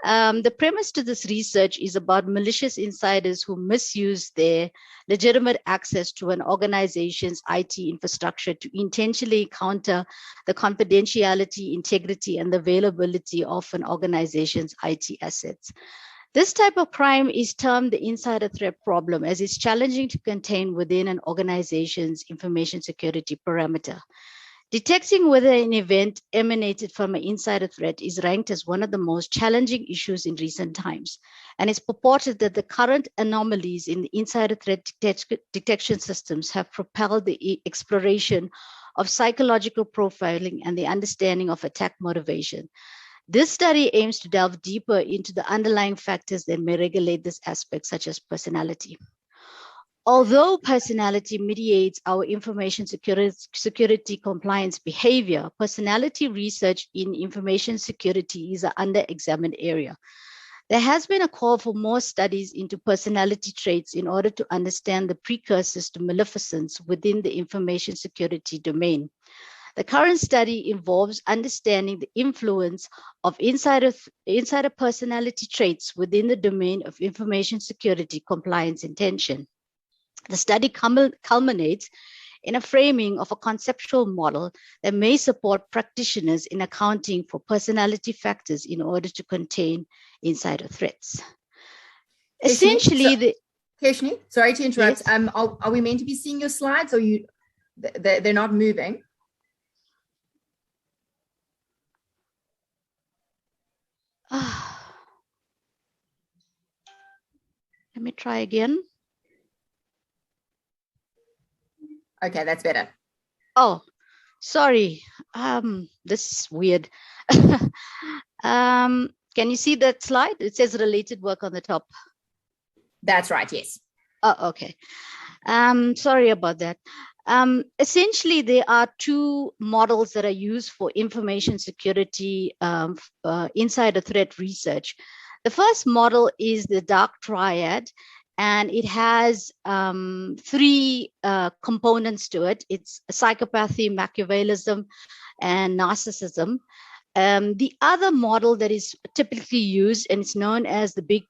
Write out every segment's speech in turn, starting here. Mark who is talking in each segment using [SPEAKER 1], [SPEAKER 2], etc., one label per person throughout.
[SPEAKER 1] The premise to this research is about malicious insiders who misuse their legitimate access to an organization's IT infrastructure to intentionally counter the confidentiality, integrity, and the availability of an organization's IT assets. This type of crime is termed the insider threat problem, as it's challenging to contain within an organization's information security parameter. Detecting whether an event emanated from an insider threat is ranked as one of the most challenging issues in recent times, and it's purported that the current anomalies in the insider threat detection systems have propelled the exploration of psychological profiling and the understanding of attack motivation. This study aims to delve deeper into the underlying factors that may regulate this aspect, such as personality. Although personality mediates our information security compliance behavior, personality research in information security is an under-examined area. There has been a call for more studies into personality traits in order to understand the precursors to maleficence within the information security domain. The current study involves understanding the influence of insider personality traits within the domain of information security compliance intention. The study culminates in a framing of a conceptual model that may support practitioners in accounting for personality factors in order to contain insider threats. Essentially,
[SPEAKER 2] Keshini, sorry to interrupt.
[SPEAKER 1] Yes?
[SPEAKER 2] Are we meant to be seeing your slides, or they're not moving?
[SPEAKER 1] Let me try again.
[SPEAKER 2] Okay, that's better.
[SPEAKER 1] Oh, sorry. This is weird. Can you see that slide? It says related work on the top.
[SPEAKER 2] That's right, yes.
[SPEAKER 1] Oh, okay. Sorry about that. Essentially, there are two models that are used for information security insider threat research. The first model is the Dark Triad, and it has three components to it. It's psychopathy, Machiavellism, and narcissism. The other model that is typically used, and it's known as the Big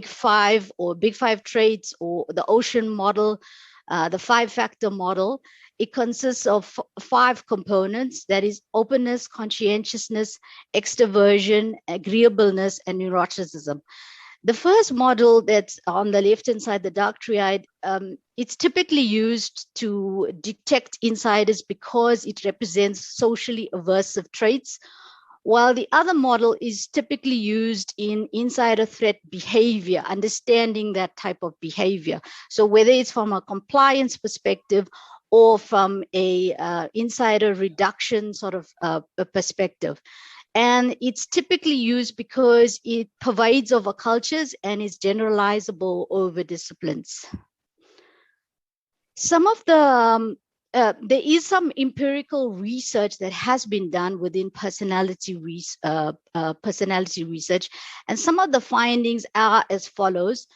[SPEAKER 1] Five or Big Five traits, or the Ocean model, the five-factor model. It consists of 5 components, that is openness, conscientiousness, extroversion, agreeableness, and neuroticism. The first model that's on the left-hand side, the Dark Triad, it's typically used to detect insiders because it represents socially aversive traits, while the other model is typically used in insider threat behavior, understanding that type of behavior. So whether it's from a compliance perspective or from a insider reduction sort of a perspective. And it's typically used because it pervades over cultures and is generalizable over disciplines. Some of the, there is some empirical research that has been done within personality research, and some of the findings are as follows.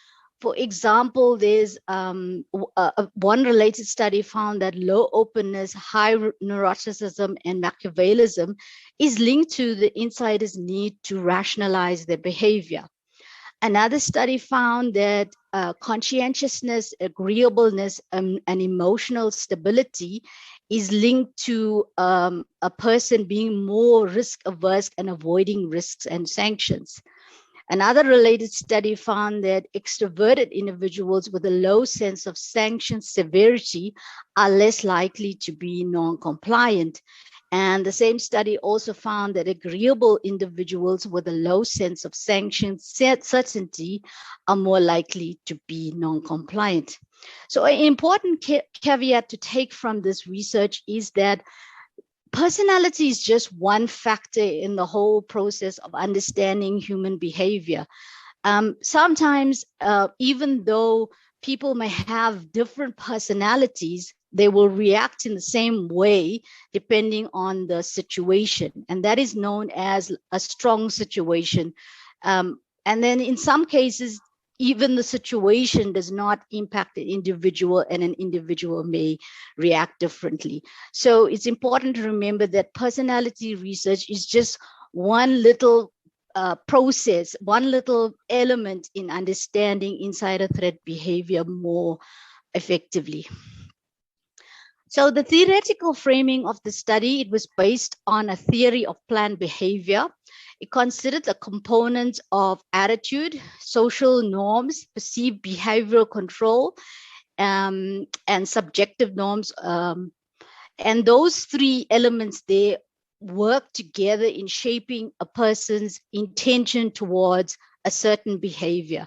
[SPEAKER 1] For example, there's one related study found that low openness, high neuroticism, and Machiavellism is linked to the insider's need to rationalize their behavior. Another study found that conscientiousness, agreeableness, and emotional stability is linked to a person being more risk averse and avoiding risks and sanctions. Another related study found that extroverted individuals with a low sense of sanction severity are less likely to be non-compliant. And the same study also found that agreeable individuals with a low sense of sanction certainty are more likely to be non-compliant. So an important caveat to take from this research is that personality is just one factor in the whole process of understanding human behavior. Sometimes, even though people may have different personalities, they will react in the same way depending on the situation. And that is known as a strong situation. And then in some cases, even the situation does not impact an individual, and an individual may react differently. So it's important to remember that personality research is just one little process, one little element in understanding insider threat behavior more effectively. So the theoretical framing of the study, it was based on a theory of planned behavior. It considered the components of attitude, social norms, perceived behavioral control, and subjective norms. And those three elements, they work together in shaping a person's intention towards a certain behavior.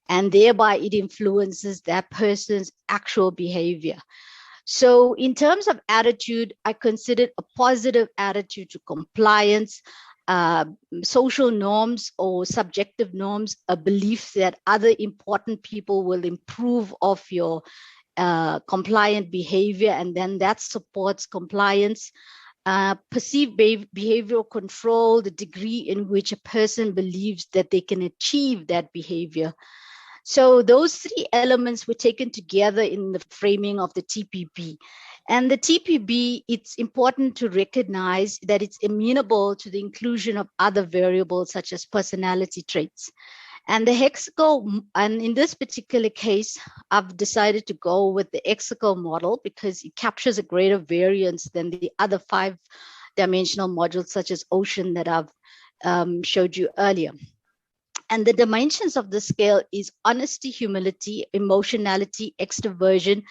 [SPEAKER 1] And thereby it influences that person's actual behavior. So in terms of attitude, I considered a positive attitude to compliance, uh, social norms or subjective norms, a belief that other important people will improve of your compliant behavior, and then that supports compliance. Perceived behavioral control, the degree in which a person believes that they can achieve that behavior. So those three elements were taken together in the framing of the TPB. And the TPB, it's important to recognize that it's amenable to the inclusion of other variables such as personality traits. And the hexagon, and in this particular case, I've decided to go with the hexagon model because it captures a greater variance than the other 5-dimensional modules such as ocean that I've showed you earlier. And the dimensions of the scale is honesty, humility, emotionality, extroversion,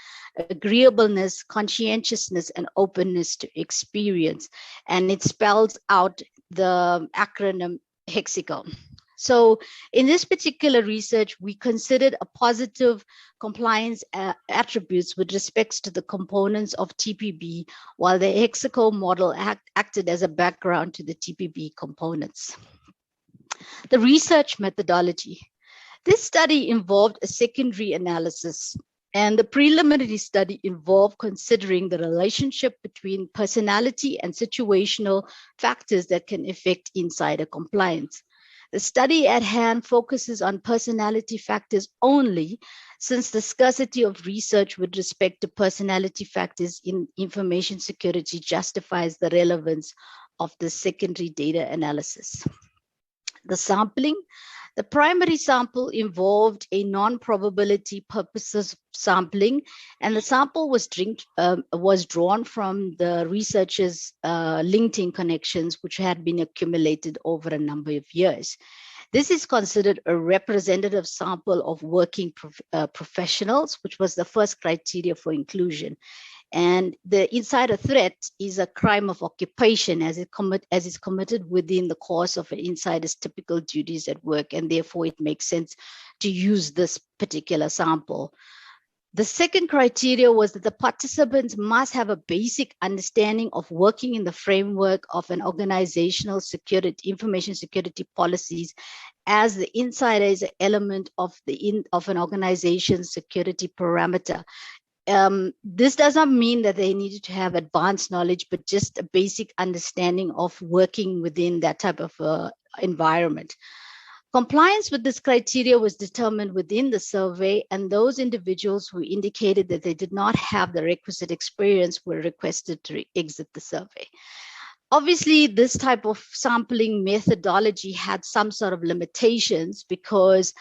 [SPEAKER 1] agreeableness, conscientiousness, and openness to experience. And it spells out the acronym hexagon. So in this particular research, we considered a positive compliance attributes with respects to the components of TPB, while the hexagon model acted as a background to the TPB components. The research methodology. This study involved a secondary analysis, and the preliminary study involved considering the relationship between personality and situational factors that can affect insider compliance. The study at hand focuses on personality factors only, since the scarcity of research with respect to personality factors in information security justifies the relevance of the secondary data analysis. The sampling. The primary sample involved a non-probability purposes sampling, and the sample was drawn from the researchers' LinkedIn connections, which had been accumulated over a number of years. This is considered a representative sample of working professionals, which was the first criteria for inclusion. And the insider threat is a crime of occupation as is committed within the course of an insider's typical duties at work, and therefore it makes sense to use this particular sample. The second criteria was that the participants must have a basic understanding of working in the framework of an organizational security, information security policies, as the insider is an element of an organization's security parameter. This does not mean that they needed to have advanced knowledge, but just a basic understanding of working within that type of environment. Compliance with this criteria was determined within the survey, and those individuals who indicated that they did not have the requisite experience were requested to exit the survey. Obviously, this type of sampling methodology had some sort of limitations because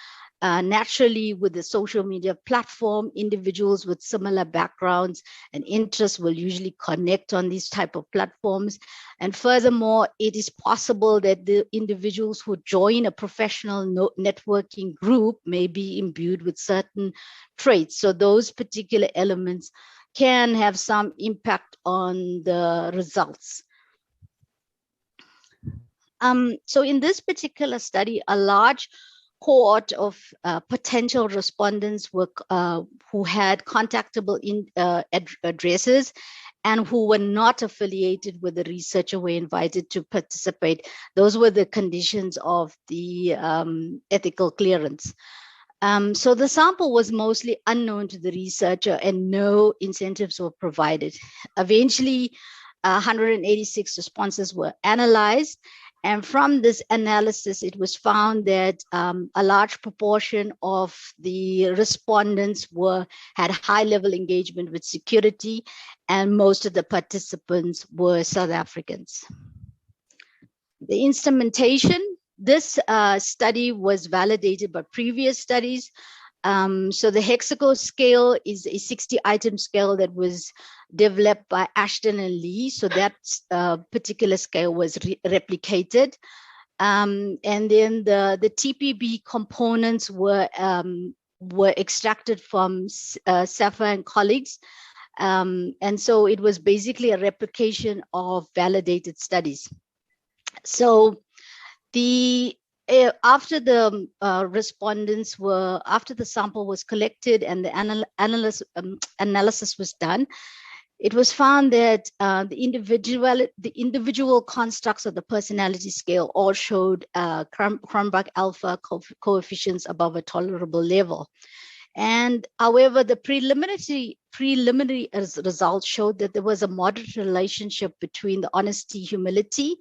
[SPEAKER 1] naturally, with the social media platform, individuals with similar backgrounds and interests will usually connect on these type of platforms. And furthermore, it is possible that the individuals who join a professional networking group may be imbued with certain traits. So those particular elements can have some impact on the results. So in this particular study, a large cohort of potential respondents were who had contactable addresses and who were not affiliated with the researcher were invited to participate. Those were the conditions of the ethical clearance. So the sample was mostly unknown to the researcher and no incentives were provided. Eventually, 186 responses were analyzed. And from this analysis, it was found that a large proportion of the respondents had high-level engagement with security, and most of the participants were South Africans. The instrumentation, This study was validated by previous studies. So the hexagon scale is a 60-item scale that was developed by Ashton and Lee. So that particular scale was replicated. And then the TPB components were extracted from Safa and colleagues. And so it was basically a replication of validated studies. So after the respondents were, after the sample was collected and the analysis was done, it was found that the individual constructs of the personality scale all showed Cronbach alpha coefficients above a tolerable level. And however, the preliminary results showed that there was a moderate relationship between the honesty, humility,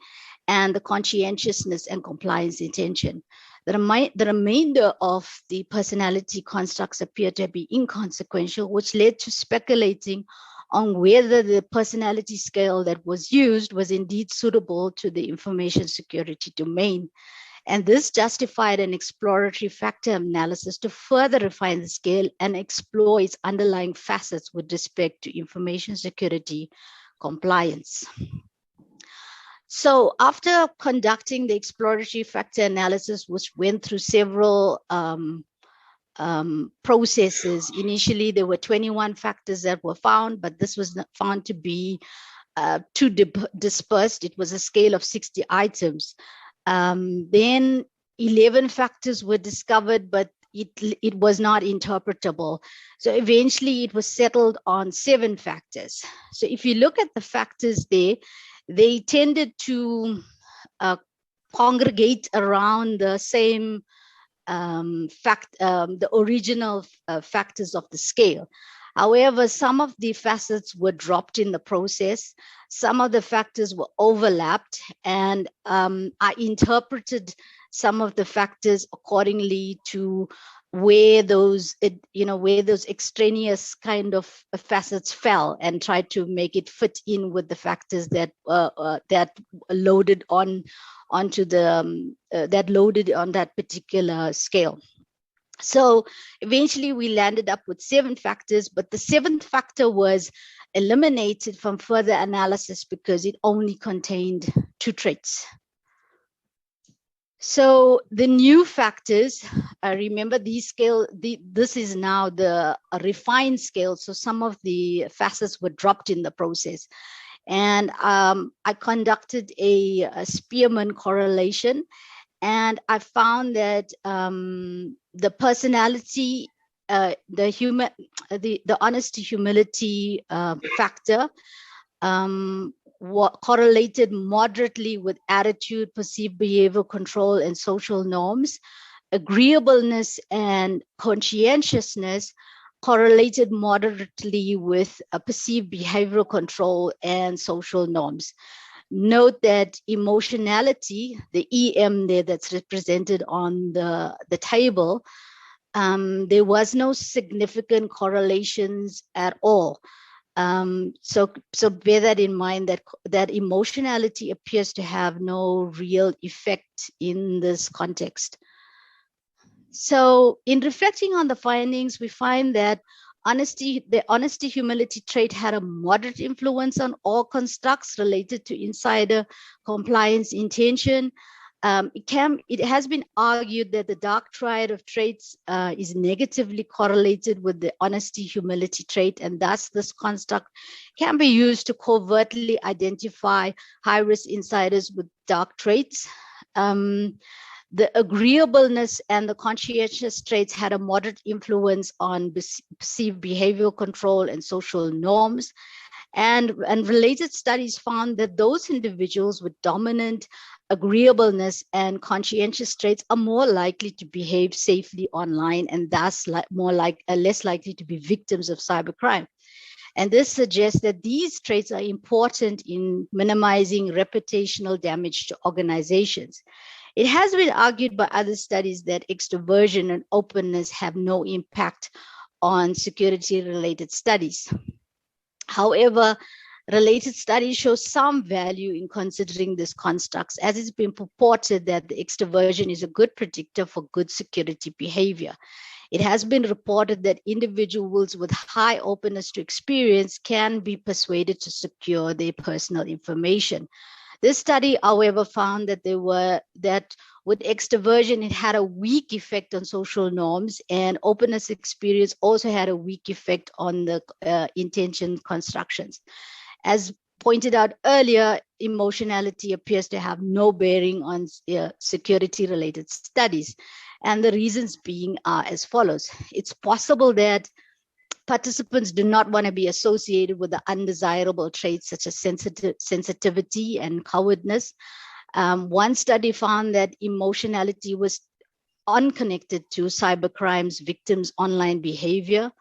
[SPEAKER 1] and the conscientiousness and compliance intention. The remainder of the personality constructs appear to be inconsequential, which led to speculating on whether the personality scale that was used was indeed suitable to the information security domain. And this justified an exploratory factor analysis to further refine the scale and explore its underlying facets with respect to information security compliance. So after conducting the exploratory factor analysis, which went through several processes, initially there were 21 factors that were found, but this was not found to be too dispersed. It was a scale of 60 items. Then 11 factors were discovered, but it was not interpretable. So eventually it was settled on 7 factors. So if you look at the factors there, they tended to congregate around the same the original factors of the scale. However, some of the facets were dropped in the process. Some of the factors were overlapped, and I interpreted some of the factors accordingly to where those, where those extraneous kind of facets fell, and tried to make it fit in with the factors that that loaded onto the that loaded on that particular scale. So eventually we landed up with 7 factors, but the 7th factor was eliminated from further analysis because it only contained 2 traits. So the new factors, remember these scale, this is now the refined scale. So some of the facets were dropped in the process. And I conducted a Spearman correlation, and I found that the personality, the honesty, humility factor correlated moderately with attitude, perceived behavior control, and social norms. Agreeableness and conscientiousness correlated moderately with perceived behavioral control and social norms. Note that emotionality, the EM there that's represented on the table, there was no significant correlations at all. So bear that in mind, that emotionality appears to have no real effect in this context. So in reflecting on the findings, we find that the honesty humility trait had a moderate influence on all constructs related to insider compliance intention. It has been argued that the dark triad of traits is negatively correlated with the honesty humility trait, and thus this construct can be used to covertly identify high-risk insiders with dark traits. The agreeableness and the conscientious traits had a moderate influence on perceived behavioral control and social norms. And related studies found that those individuals with dominant agreeableness and conscientious traits are more likely to behave safely online, and thus less likely to be victims of cybercrime. And this suggests that these traits are important in minimizing reputational damage to organizations. It has been argued by other studies that extroversion and openness have no impact on security-related studies. However, Related studies show some value in considering these constructs, as it's been purported that the extroversion is a good predictor for good security behavior. It has been reported that individuals with high openness to experience can be persuaded to secure their personal information. This study, however, found that with extroversion, it had a weak effect on social norms, and openness experience also had a weak effect on the intention constructions. As pointed out earlier, emotionality appears to have no bearing on security-related studies. And the reasons being are as follows. It's possible that participants do not want to be associated with the undesirable traits such as sensitivity and cowardness. One study found that emotionality was unconnected to cybercrimes victims' online behavior.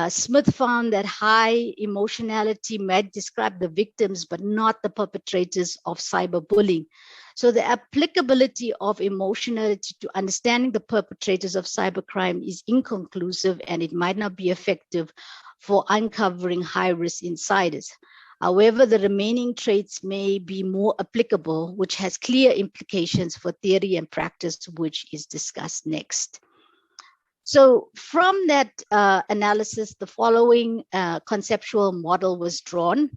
[SPEAKER 1] Smith found that high emotionality might describe the victims, but not the perpetrators of cyberbullying. So the applicability of emotionality to understanding the perpetrators of cybercrime is inconclusive, and it might not be effective for uncovering high-risk insiders. However, the remaining traits may be more applicable, which has clear implications for theory and practice, which is discussed next. So from that analysis, the following conceptual model was drawn.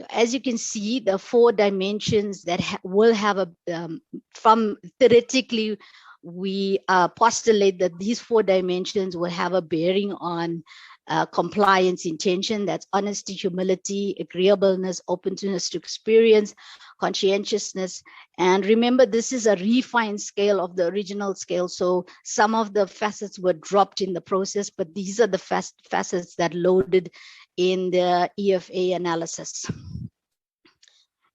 [SPEAKER 1] As you can see, the 4 dimensions that will have from theoretically, we postulate that these 4 dimensions will have a bearing on compliance intention. That's honesty, humility, agreeableness, openness to experience, conscientiousness. And remember, this is a refined scale of the original scale. So some of the facets were dropped in the process, but these are the facets that loaded in the EFA analysis.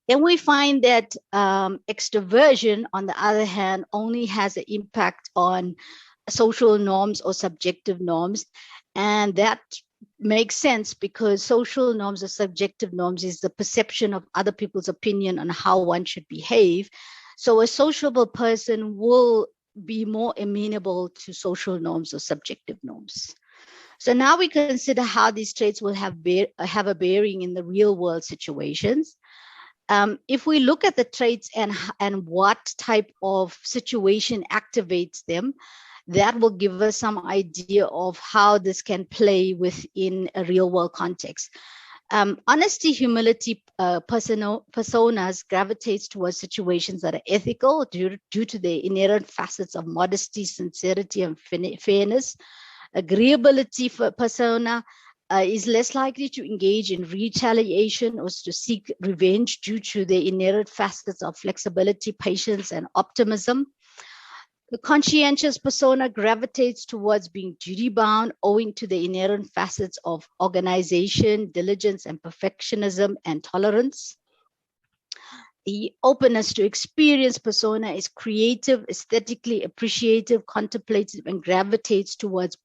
[SPEAKER 1] Then we find that extroversion, on the other hand, only has an impact on social norms or subjective norms. And that makes sense because social norms or subjective norms is the perception of other people's opinion on how one should behave. So a sociable person will be more amenable to social norms or subjective norms. So now we consider how these traits will have a bearing in the real world situations. If we look at the traits and what type of situation activates them, that will give us some idea of how this can play within a real world context. Honesty, humility personas gravitates towards situations that are ethical due to their inherent facets of modesty, sincerity, and fairness. Agreeability for persona is less likely to engage in retaliation or to seek revenge due to their inherent facets of flexibility, patience, and optimism. The conscientious persona gravitates towards being duty-bound owing to the inherent facets of organization, diligence, and perfectionism and tolerance. The openness to experience persona is creative, aesthetically appreciative, contemplative, and gravitates towards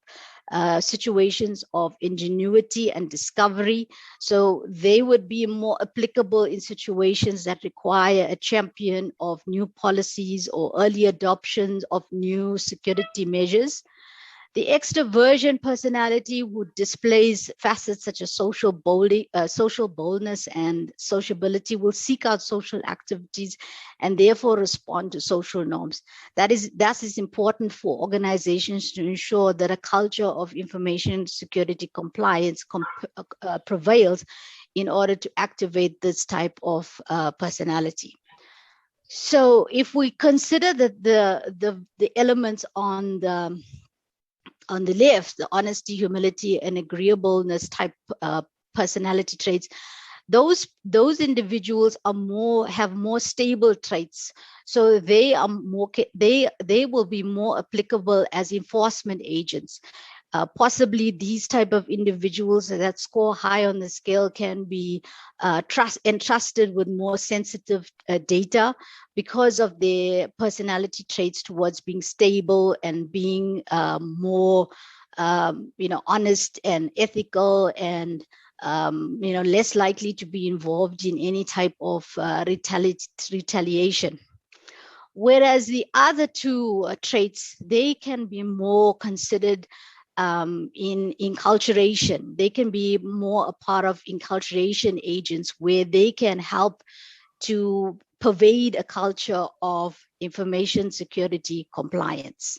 [SPEAKER 1] situations of ingenuity and discovery. So they would be more applicable in situations that require a champion of new policies or early adoptions of new security measures. The extroversion personality would displays facets such as social boldness and sociability, will seek out social activities and therefore respond to social norms. That is important for organizations to ensure that a culture of information security compliance prevails in order to activate this type of personality. So if we consider that the elements on the left, the honesty, humility, and agreeableness type personality traits, those individuals have more stable traits. So they will be more applicable as enforcement agents. Possibly these type of individuals that score high on the scale can be entrusted with more sensitive data because of their personality traits towards being stable and being more honest and ethical and less likely to be involved in any type of retaliation. Whereas the other 2 traits, they can be more considered in enculturation. They can be more a part of enculturation agents where they can help to pervade a culture of information security compliance.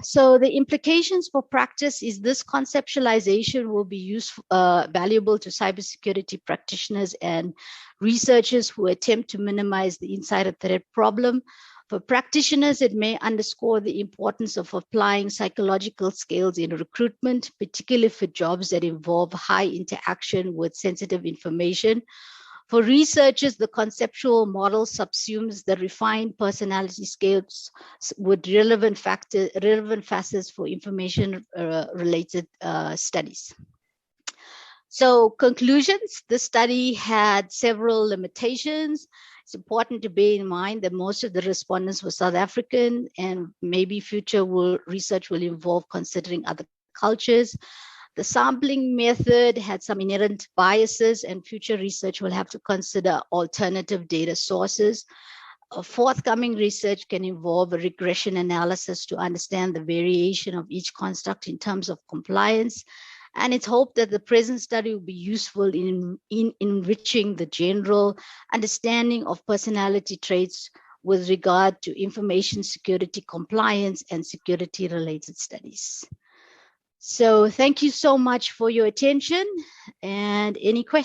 [SPEAKER 1] So the implications for practice is this conceptualization will be useful, valuable to cybersecurity practitioners and researchers who attempt to minimize the insider threat problem. For practitioners, it may underscore the importance of applying psychological skills in recruitment, particularly for jobs that involve high interaction with sensitive information. For researchers, the conceptual model subsumes the refined personality scales with relevant facets for information related studies. So conclusions, the study had several limitations. It's important to bear in mind that most of the respondents were South African, and maybe future research will involve considering other cultures. The sampling method had some inherent biases, and future research will have to consider alternative data sources. A forthcoming research can involve a regression analysis to understand the variation of each construct in terms of compliance. And it's hoped that the present study will be useful in enriching the general understanding of personality traits with regard to information security compliance and security related studies. So thank you so much for your attention, and any questions?